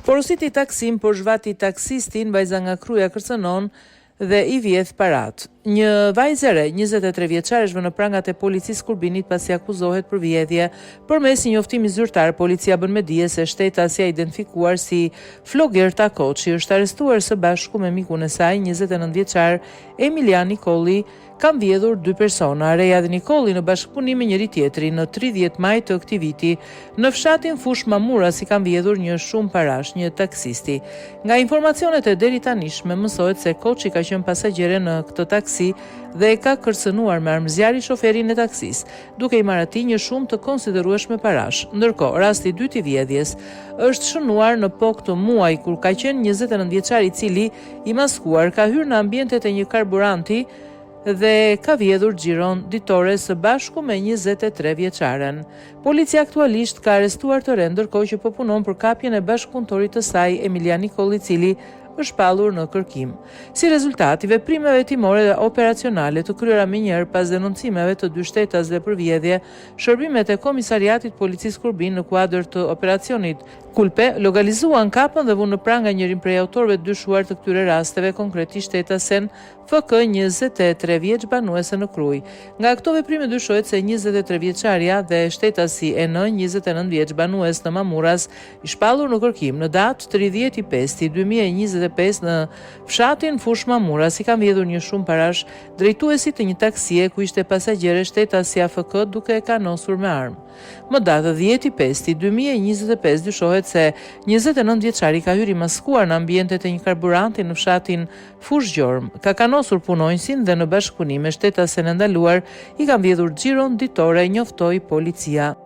Porositi taksim por zhvati taksistin, vajza nga Kruja kërcënon dhe i vjedh parat. Një vajzë e re, 23 vjeçare, është vënë në prangat e policisë Kurbinit pasi akuzohet për vjedhje. Përmes një njoftimi zyrtar, policia bën me dije se shtetësja identifikuar si Flogerta Koçi është arrestuar së bashku me mikun e saj, 29 vjeçar Emilian Nikolli, kam vjedhur 2 persona, Reja dhe Nikolli, në bashkëpunim me njëri tjetri në 30 maj të këtij viti në fshatin Fush Mamura, si kam vjedhur një shumë parash, një taksisti. Nga informacionet e deritanishme mësohet se Koçi ka qenë pasagjere në këtë taksi dhe e ka kërcënuar me armëzjarri shoferin e taksis, duke i marrë atij një shumë të konsiderueshme parash. Ndërkohë, rasti i dytë i vjedhjes është shënuar në po këtë muaj, kur ka qenë 29 vjeçar i cili i maskuar ka hyrë në ambientet e një karburanti dhe ka vjedhur xhiron ditore së bashku me 23 vjeçaren. Policia aktualisht ka arrestuar të re, ndërkohë që po punon për kapjen e bashkëpunëtorit të saj, Emilian Nikolli, i cili është shpallur në kërkim. Si rezultat i veprimeve hetimore dhe operacionale të kryera më njëherë pas denoncimeve të 2 shtetësve për vjedhje, shërbimet e Komisariatit Policisë Kurbin në kuadër të operacionit Kulpe lokalizuan kapën dhe vënë në pranga njërin prej autorëve të dyshuar të këtyre rasteve, konkretisht shtetasen FK, 23 vjeç, banuese në Krujë. Nga këto veprime dyshohet se 23 vjeçaria dhe shtetasi EN, 29 vjeç, banues në Mamuras, i shpallur në kërkim në datë 30/5/2025 në fshatin Fush Mamuras, i kam vjedhur një shumë parash drejtuesit të një taksie ku ishte pasagjere shtetasi FK, duke e kanosur me armë. Më datë 10/5/2025 dyshohet se 29 vjeçari ka hyrë i maskuar në ambientet e një karburanti në fshatin Fush Gjorm, ka kanosur punonjësin dhe në bashkëpunim me shtetasen e ndaluar i kanë vjedhur xhiron ditore, njoftoi policia.